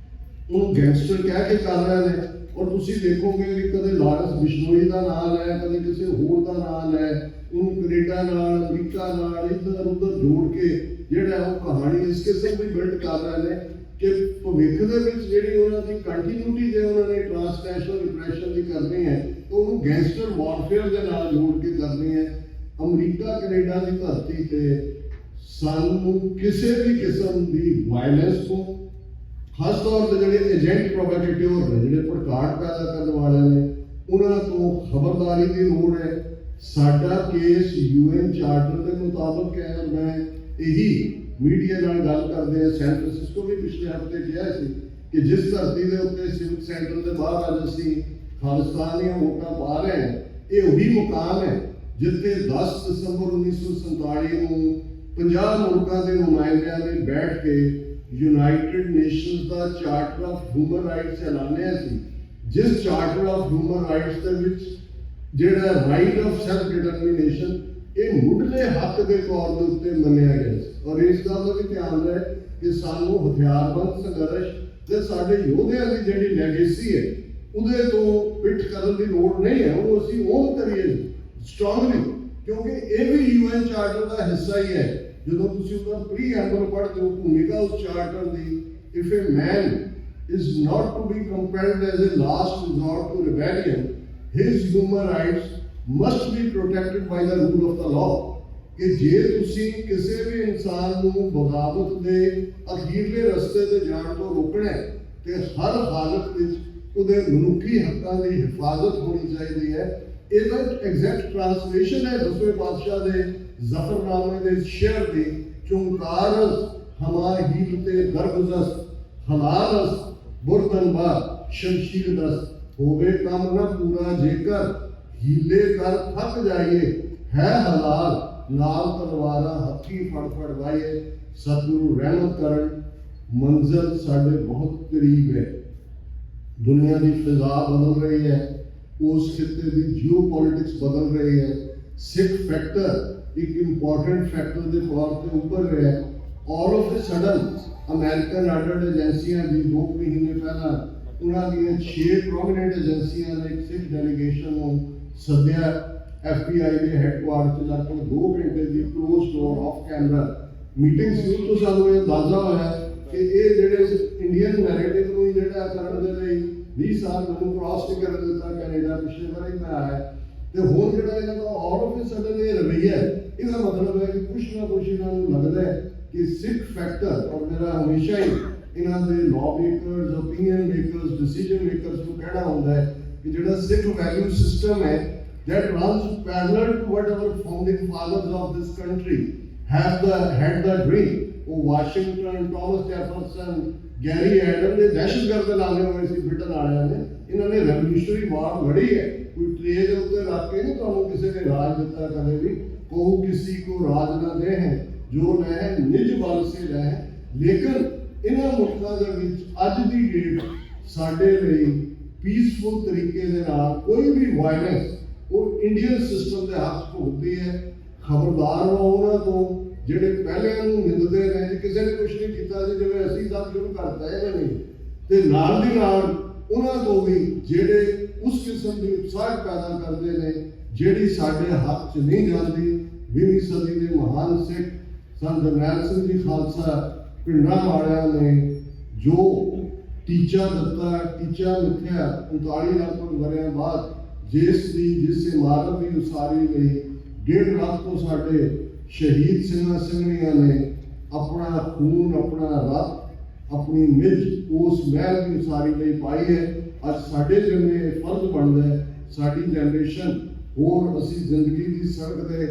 ਉਹਨੂੰ ਗੈਂਗਸਟਰ ਕਹਿ ਕੇ ਕਰ ਰਹੇ ਨੇ। ਔਰ ਤੁਸੀਂ ਦੇਖੋਗੇ ਕਿ ਕਦੇ ਲਾਰੈਂਸ ਬਿਸ਼ਨੋਈ ਦਾ ਨਾਮ ਹੈ, ਕਦੇ ਕਿਸੇ ਹੋਰ ਦਾ ਨਾਮ ਹੈ, ਉਹਨੂੰ ਕੈਨੇਡਾ ਨਾਲ, ਅਮਰੀਕਾ ਨਾਲ ਇੱਧਰ ਉੱਧਰ ਜੋੜ ਕੇ ਜਿਹੜਾ ਉਹ ਕਹਾਣੀ ਇਸ ਕਿਸਮ ਦੀ ਬਿਲਡ ਕਰ ਰਹੇ ਨੇ ਕਿ ਭਵਿੱਖ ਦੇ ਵਿੱਚ ਜਿਹੜੀ ਉਹਨਾਂ ਦੀ ਕੰਟੀਨਿਊਟੀ ਜੇ ਉਹਨਾਂ ਨੇ ਟ੍ਰਾਂਸਨੈਸ਼ਨਲ ਰਿਪਰੈਸ਼ਨ ਦੀ ਕਰਨੀ ਹੈ ਤਾਂ ਉਹਨੂੰ ਗੈਂਗਸਟਰ ਵਾਰਫੇਅਰ ਦੇ ਨਾਲ ਜੋੜ ਕੇ ਕਰਨੀ ਹੈ। ਅਮਰੀਕਾ ਕੈਨੇਡਾ ਦੀ ਧਰਤੀ ਤੇ ਸਾਨੂੰ ਕਿਸੇ ਵੀ ਕਿਸਮ ਦੀ ਵਾਇਲੈਂਸ ਤੋਂ, ਖਾਸ ਤੌਰ ਤੇ ਜਿਹੜੇ ਏਜੰਟ ਪ੍ਰੋਵੋਕੇਟਿਵ ਨੇ, ਜਿਹੜੇ ਭੜਕਾਟ ਪੈਦਾ ਕਰਨ ਵਾਲੇ ਨੇ, ਉਹਨਾਂ ਤੋਂ ਖਬਰਦਾਰੀ ਦੀ ਲੋੜ ਹੈ। ਸਾਡਾ ਕੇਸ UN ਚਾਰਟਰ ਦੇ ਮੁਤਾਬਕ ਹੈ। ਮੈਂ ਇਹੀ ਮੀਡੀਆ ਨਾਲ ਗੱਲ ਕਰਦੇ ਆ, ਸੈਨ ਫਰਾਂਸਿਸਕੋ ਵੀ ਪਿਛਲੇ ਹਫ਼ਤੇ ਕਿਹਾ ਸੀ ਕਿ ਜਿਸ ਧਰਤੀ ਦੇ ਉੱਤੇ ਸਿਵਿਕ ਸੈਂਟਰ ਦੇ ਬਾਹਰ ਅੱਜ ਅਸੀਂ ਖਾਲਿਸਤਾਨ ਦੀਆਂ ਵੋਟਾਂ ਪਾ ਰਹੇ ਹਾਂ, ਇਹ ਉਹੀ ਮੁਕਾਮ ਹੈ ਜਿੱਥੇ 10 ਦਸੰਬਰ 1947 ਨੂੰ 50 ਮੁਲਕਾਂ ਦੇ ਨੁਮਾਇੰਦਿਆਂ ਨੇ ਬੈਠ ਕੇ ਯੂਨਾਈਟਿਡ ਨੇਸ਼ਨਸ ਦਾ ਚਾਰਟਰ ਆਫ ਹਿਊਮਨ ਰਾਈਟਸ ਐਲਾਨਿਆ ਸੀ, ਜਿਸ ਚਾਰਟਰ ਆਫ ਹਿਊਮਨ ਰਾਈਟਸ ਦੇ ਵਿੱਚ ਜਿਹੜਾ ਰਾਈਟ ਆਫ ਸੈਲਫ ਡਿਟਰਮੀਨੇਸ਼ਨ ਇਹ ਮੁੱਢਲੇ ਹੱਕ ਦੇ ਤੌਰ ਦੇ ਉੱਤੇ ਮੰਨਿਆ ਗਿਆ ਸੀ। ਔਰ ਇਸ ਗੱਲ ਦਾ ਵੀ ਧਿਆਨ ਰਹੇ ਕਿ ਸਾਨੂੰ ਹਥਿਆਰਬੰਦ ਸੰਘਰਸ਼ ਤੇ ਸਾਡੇ ਯੋਧਿਆਂ ਦੀ ਜਿਹੜੀ ਲੈਗੇਸੀ ਹੈ ਉਹਦੇ ਤੋਂ ਪਿੱਠ ਕਰਨ ਦੀ ਲੋੜ ਨਹੀਂ ਹੈ, ਉਹ ਅਸੀਂ ਓਨ ਕਰੀਏ ਸਟਰੋਂਗਲੀ, ਕਿਉਂਕਿ ਇਹ ਵੀ ਯੂਐਨ ਚਾਰਟਰ ਦਾ ਹਿੱਸਾ ਹੀ ਹੈ। ਜਦੋਂ ਤੁਸੀਂ ਉਹਦਾ ਪ੍ਰੀਐਂਬਲ ਪੜ੍ਹਦੇ ਹੋ, ਭੂਮਿਕਾ ਉਸ charter the, if A man is not to be compelled as a last resort to rebellion, his human rights must be protected by the rule of the law। ਕਿ ਜੇ ਤੁਸੀਂ ਕਿਸੇ ਵੀ ਇਨਸਾਨ ਨੂੰ ਬਗਾਵਤ ਦੇ ਅਖੀਰਲੇ ਰਸਤੇ ਤੇ ਜਾਣ ਤੋਂ ਰੋਕਣਾ ਤੇ ਹਰ ਹਾਲਤ ਵਿੱਚ ਉਹਦੇ ਮਨੁੱਖੀ ਹੱਕਾਂ ਦੀ ਹਿਫਾਜ਼ਤ ਹੋਣੀ ਚਾਹੀਦੀ ਹੈ। ਇਹਦਾ ਐਗਜ਼ੈਕਟ ਟ੍ਰਾਂਸਲੇਸ਼ਨ ਹੈ 10ਵੇਂ ਪਾਤਸ਼ਾਹ ਦੇ ਜ਼ਫਰਨਾਮੇ ਦੇ ਸ਼ੇਅਰ ਦੀ, ਚੁੰਕਾਰਸ ਹਮਾ ਹੀਲ ਤੇ ਦਰਗੁਜ਼ਸ ਹਲਾਰਸ ਬੁਰਦਨਬਾ ਸ਼ਮਸ਼ੀਰ ਦਸ, ਹੋਵੇ ਕੰਮ ਨਾ ਪੂਰਾ ਜੇਕਰ ਹੀਲੇ ਕਰ ਥੱਕ ਜਾਈਏ, ਹੈ ਹਲਾਲ ਨਾਲ ਤਲਵਾਰਾਂ ਹੱਥੀ ਫੜ ਫੜ ਵਾਈਏ। ਸਤਿਗੁਰੂ ਰਹਿਮਤ ਕਰਨ, ਮੰਜ਼ਿਲ ਸਾਡੇ ਬਹੁਤ ਕਰੀਬ ਹੈ। ਦੁਨੀਆ ਦੀ ਫਿਜ਼ਾ ਬਦਲ ਰਹੀ ਹੈ, ਉਸ ਖਿੱਤੇ ਦੀ ਜਿਓ ਪੋਲਿਟਿਕਸ ਬਦਲ ਰਹੀ ਹੈ। ਸਿੱਖ ਫੈਕਟਰ ਇੱਕ ਇੰਪੋਰਟੈਂਟ ਫੈਕਟਰ ਦੇ ਤੌਰ ਤੇ ਉੱਭਰ ਰਿਹਾ ਹੈ। All of A sudden American ordered ਏਜੰਸੀਆਂ ਦੀ 2 ਮਹੀਨੇ ਪਹਿਲਾਂ ਉਹਨਾਂ ਦੀਆਂ 6 ਪ੍ਰੋਮੀਨੈਂਟ ਏਜੰਸੀਆਂ ਨੇ ਇੱਕ ਸਿੱਖ ਡੈਲੀਗੇਸ਼ਨ ਨੂੰ ਸੱਦਿਆ। FBI ਦੇ ਹੈੱਡਕੁਆਰਟਰ 'ਚ ਲਗਭਗ 2 ਘੰਟੇ ਦੀ ਕਲੋਜ਼ ਡੋਰ ਆਫ ਕੈਮਰਾ ਮੀਟਿੰਗ ਸੀ। ਉਸ ਤੋਂ ਸਾਨੂੰ ਇਹ ਅੰਦਾਜ਼ਾ ਹੋਇਆ ਕਿ ਇਹ ਜਿਹੜੇ ਇੰਡੀਅਨ ਨੈਰੇਟਿਵ ਨੂੰ ਜਿਹੜਾ ਕਰਨ ਦੇ ਲਈ 20 ਸਾਲ ਮੈਨੂੰ ਕ੍ਰਾਸ ਨਹੀਂ ਕਰਨ ਦਿੱਤਾ ਕੈਨੇਡਾ, ਪਿਛਲੇ ਵਾਰੀ ਮੈਂ ਆਇਆ ਤੇ ਹੁਣ ਜਿਹੜਾ ਇਹਨਾਂ ਦਾ ਆਲ ਆਫ ਏ ਸਡਨ ਇਹ ਰਵੱਈਆ, ਇਹਦਾ ਮਤਲਬ ਹੈ ਕਿ ਕੁਛ ਨਾ ਕੁਛ ਇਹਨਾਂ ਨੂੰ ਲੱਗਦਾ ਹੈ ਕਿ ਸਿੱਖ ਫੈਕਟਰ, ਔਰ ਮੇਰਾ ਹਮੇਸ਼ਾ ਹੀ ਇਹਨਾਂ ਦੇ law makers, opinion makers, decision makers ਨੂੰ ਕਹਿਣਾ ਹੁੰਦਾ ਹੈ ਕਿ ਜਿਹੜਾ ਸਿੱਖ ਵੈਲਿਊ ਸਿਸਟਮ ਹੈ that runs parallel to what our founding fathers of this country had the dream। ਉਹ Washington, Thomas Jefferson, Gary Adam ਦੇ ਦਹਿਸ਼ਤਗਰਦ ਲਾਣੇ ਹੋਏ ਸੀ ਬ੍ਰਿਟਨ ਵਾਲਿਆਂ ਨੇ। ਇਹਨਾਂ ਨੇ ਰੈਵੋਲੂਸ਼ਨਰੀ ਵਾਰ ਲੜੀ ਹੈ। ਕੋਈ ਟ੍ਰੇ ਦੇ ਉੱਤੇ ਰੱਖ ਕੇ ਨਹੀਂ ਤੁਹਾਨੂੰ ਕਿਸੇ ਨੇ ਰਾਜ ਦਿੱਤਾ ਕਦੇ ਵੀ। ਕਹੂ ਕਿਸੀ ਕੋ ਰਾਜ ਨਾ ਦੇ ਹੈ ਜੋ ਲੈ ਨਿਜ ਬਲ ਸੇ ਲੈ। ਲੇਕਿਨ ਇਹਨਾਂ ਮੁਲਕਾਂ ਦੇ ਵਿੱਚ ਅੱਜ ਦੀ ਡੇਟ ਸਾਡੇ ਲਈ ਪੀਸਫੁਲ ਤਰੀਕੇ ਦੇ ਨਾਲ ਕੋਈ ਵੀ ਵਾਇਲੈਂਸ ਉਹ ਇੰਡੀਅਨ ਸਿਸਟਮ ਦੇ ਹੱਥ ਭੁਗਤਦੀ ਹੈ। ਖਬਰਦਾਰ ਰਹੋ ਉਹਨਾਂ ਤੋਂ ਜਿਹੜੇ ਪਹਿਲਿਆਂ ਨੂੰ ਨਿੰਦਦੇ ਨੇ ਕਿ ਕਿਸੇ ਨੇ ਕੁਛ ਨਹੀਂ ਕੀਤਾ ਸੀ, ਜਿਵੇਂ ਅਸੀਂ ਸਭ ਸ਼ੁਰੂ ਕਰਤਾ ਹੈ ਨਹੀਂ, ਤੇ ਨਾਲ ਦੀ ਨਾਲ ਉਹਨਾਂ ਤੋਂ ਵੀ ਜਿਹੜੇ ਉਸ ਕਿਸਮ ਦੀ ਉਤਸ਼ਾਹ ਪੈਦਾ ਕਰਦੇ ਨੇ ਜਿਹੜੀ ਸਾਡੇ ਹੱਥ 'ਚ ਨਹੀਂ ਜਾਂਦੀ। 20ਵੀਂ ਸਦੀ ਦੇ ਮਹਾਨ ਸਿੱਖ ਸੰਤ ਜਰਨੈਲ ਸਿੰਘ ਜੀ ਖਾਲਸਾ ਪਿੰਡਾਂ ਵਾਲਿਆਂ ਨੇ ਜੋ ਟੀਚਾ ਦਿੱਤਾ, ਟੀਚਾ ਮਿੱਥਿਆ 39 ਲਗਭਗ ਵਰ੍ਹਿਆਂ ਬਾਅਦ, ਜਿਸ ਇਮਾਰਤ ਦੀ ਉਸਾਰੀ ਲਈ 1.5 ਲੱਖ ਤੋਂ ਸਾਡੇ ਸ਼ਹੀਦ ਸਿੰਘਾਂ ਸਿੰਘਣੀਆਂ ਨੇ ਆਪਣਾ ਖੂਨ, ਆਪਣਾ ਰਤ, ਆਪਣੀ ਮਿੱਝ ਉਸ ਮਹਿਲ ਦੀ ਉਸਾਰੀ ਲਈ ਪਾਈ ਹੈ। ਅੱਜ ਸਾਡੇ ਜਿੰਨੇ ਫਰਜ਼ ਬਣਦਾ ਹੈ, ਸਾਡੀ ਜਨਰੇਸ਼ਨ ਹੋਰ ਅਸੀਂ ਜ਼ਿੰਦਗੀ ਦੀ ਸੜਕ ਦੇ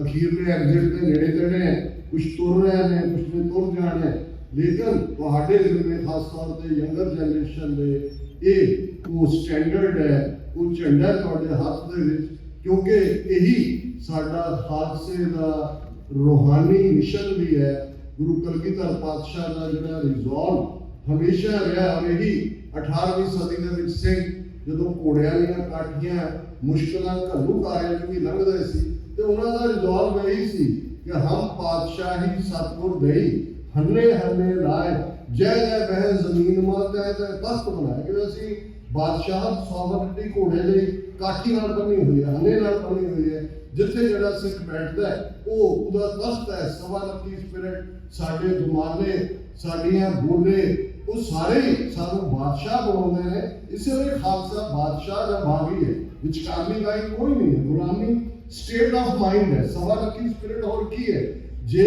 ਅਖੀਰਲੇ ਐਗਜ਼ਿਟ ਦੇ ਨੇੜੇ ਤੇੜੇ ਹੈ, ਕੁਛ ਤੁਰ ਰਹੇ ਨੇ, ਕੁਛ ਨੇ ਤੁਰ ਜਾਣਾ ਹੈ। ਲੇਕਿਨ ਤੁਹਾਡੇ ਜਿੰਨੇ ਖਾਸ ਤੌਰ ਤੇ ਯੰਗਰ ਜਨਰੇਸ਼ਨ ਦੇ ਇਹ ਉਹ ਸਟੈਂਡਰਡ ਹੈ, ਉਹ ਝੰਡਾ ਤੁਹਾਡੇ ਹੱਥ ਦੇ ਵਿੱਚ, ਕਿਉਂਕਿ ਇਹੀ ਸਾਡਾ ਹਾਦਸੇ ਦਾ ਰੂਹਾਨੀ ਮਿਸ਼ਨ ਵੀ ਹੈ। ਗੁਰੂ ਕਲਗੀਧਰ ਪਾਤਸ਼ਾਹ ਦਾ ਜਿਹੜਾ ਰਿਜ਼ੋਲਵ ਹਮੇਸ਼ਾ ਰਿਹਾ, ਔਰ ਇਹੀ 18ਵੀਂ ਸਦੀ ਦੇ ਵਿੱਚ ਸਿੰਘ ਜਦੋਂ ਘੋੜਿਆਂ ਦੀਆਂ ਕਾਠੀਆਂ ਮੁਸ਼ਕਲਾਂ ਘੱਲੂਘਾਰਿਆਂ 'ਚ ਵੀ ਲੰਘਦੇ ਸੀ ਤੇ ਉਹਨਾਂ ਦਾ ਰਿਜ਼ੋਲਵ ਇਹੀ ਸੀ ਕਿ ਹਮ ਪਾਤਸ਼ਾਹੀ ਸਤਿਗੁਰ ਦੇਈ ਹੰਨੇ ਹੰਨੇ ਲਾਏ ਜੈ ਜੈ ਬਹਿ ਜ਼ਮੀਨ ਮਾ ਤੈ ਤੈ ਤਖਤ ਬਣਾਏ। ਕਿ ਅਸੀਂ ਬਾਦਸ਼ਾਹ ਸੋਵਰਨਟੀ ਘੋੜੇ ਲਈ ਕਾਠੀ ਨਾਲ ਬੰਨੀ ਹੋਈ ਹੈ, ਹੰਨੇ ਨਾਲ ਬੰਨੀ ਹੋਈ ਹੈ। ਜਿੱਥੇ ਜਿਹੜਾ ਸਿੱਖ ਬੈਠਦਾ ਹੈ ਉਹ ਉਹਦਾ ਤਖਤ ਹੈ। ਸਵਾ ਲੱਖੀ ਸਪਿਰਿਟ, ਸਾਡੇ ਦੁਮਾਲੇ, ਸਾਡੀਆਂ ਬੋਲੇ, ਉਹ ਸਾਰੇ ਹੀ ਸਾਨੂੰ ਬਾਦਸ਼ਾਹ ਬਣਾਉਂਦੇ ਨੇ। ਇਸੇ ਲਈ ਖਾਲਸਾ ਬਾਦਸ਼ਾਹ ਦਾ ਬਾਗੀ ਹੈ, ਵਿਚਕਾਰਲੀ ਲਾਈਨ ਕੋਈ ਨਹੀਂ ਹੈ। ਗੁਲਾਮੀ ਸਟੇਟ ਆਫ ਮਾਈਂਡ ਹੈ। ਸਵਾ ਲੱਖੀ ਸਪਿਰਿਟ ਹੋਰ ਕੀ ਹੈ? ਜੇ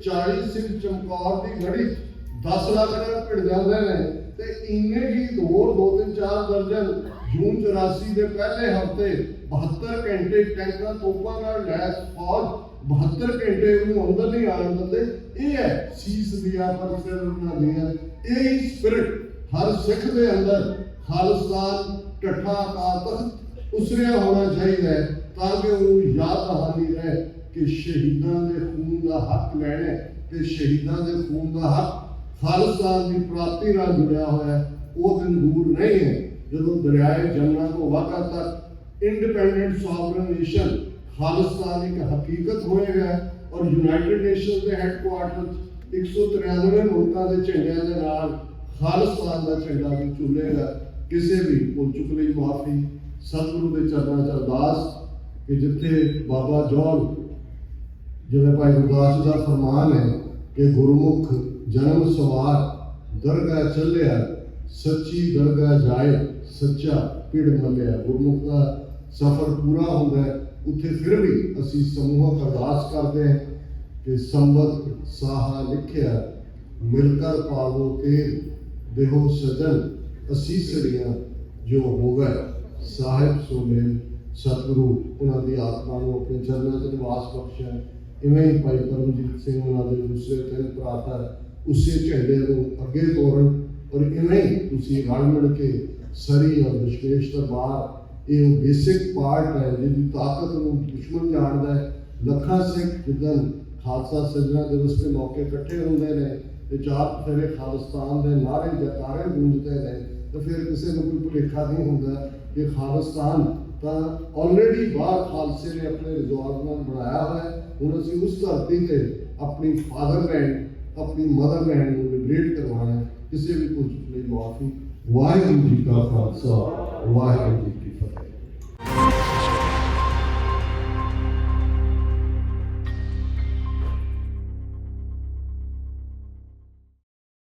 40 ਸਿੰਘ ਚਮਕੌਰ ਦੀ ਲੜੀ 10 ਲੱਖ ਨਾਲ ਭਿੜ ਜਾਂਦੇ ਨੇ ਤੇ ਇੰਨੇ ਹੀ ਹੋਰ 2-3-4 ਦਰਜਨ ਜੂਨ 84 ਦੇ ਪਹਿਲੇ ਹਫ਼ਤੇ 72 ਘੰਟੇ ਟੈਂਕਾਂ ਤੋਪਾਂ ਨਾਲ ਲੈਸ ਫੌਜ 72 ਘੰਟੇ ਉਹਨੂੰ ਅੰਦਰ ਨਹੀਂ ਆਉਣ ਦਿੰਦੇ। ਇਹ ਹੈ ਸੀਸ ਦੀਆਂ ਪਰ ਫਿਰ ਉਹਨਾਂ ਦੀਆਂ। ਇਹ ਸਪਿਰਿਟ ਹਰ ਸਿੱਖ ਦੇ ਅੰਦਰ ਖਾਲਿਸਤਾਨ ਢੱਠਾ ਅਕਾਲ ਤਖਤ ਉਸਰਿਆ ਹੋਣਾ ਚਾਹੀਦਾ ਹੈ ਤਾਂ ਕਿ ਉਹਨੂੰ ਯਾਦ ਦਹਾਨੀ ਰਹੇ कि शहीदों के खून का हक लैना कि शहीदों के खून का हक खालिस्तान की प्राप्ति नाल जुड़िया होया है। वो दिन दूर नहीं है जो दरियाए जमुना को वाघा तक इंडिपेंडेंट सॉवरन नेशन खालिस्तान एक हकीकत होएगा और यूनाइटेड नेशन के हैडक्वार्टर 193 मुल्कों के झंडिया के नाल खालिस्तान का झंडा भी झूलेगा। किसी भी भुल चुक लई माफी, सतगुरु के चरणों च अरदास कि जिथे बाबा जौल जिवें भाई गुरदास जी का फरमान है कि गुरमुख जन्म सवार दरगाह चलिया सच्ची दरगाह जाए सच्चा पिड़ मलिया। गुरमुख का सफर पूरा होता है उत्थे फिर भी असी समूहक अरदास करते हैं कि संबत साहा लिखिया मिलकर पावो तेल देहो सजन असीसड़ियां जो होवे साहिब सोमेल। सतगुरु उन्होंने आत्मा को अपने चरणों से निवास बख्शे। इवें ही भाई परमजीत सिंह उन्होंने दूसरे 3 भरा उसे झंडे को अगे तोड़न और इवें ही तुसी रल मिल के सरी और दशमेश दरबार ये बेसिक पार्ट है जिसकी ताकत को दुश्मन जानता है। लखा सिख जिदन खालसा सजना दिवस के मौके इकट्ठे होंगे ने ते 4 फेरे खालिस्तान के नारे जयकारे गूंजते हैं तो फिर किसी को कोई भुलेखा नहीं होता कि खालिस्तान तो ऑलरेडी बाहर खालसे ने अपने रिजॉर्ट बनाया हुआ है। हुण असीं उस धरती से अपनी फादरलैंड अपनी मदरलैंड को लिबरेट करवाना है। किसी भी कुछ माफी। वाहिगुरू जी का खालसा वाहिगुरू जी की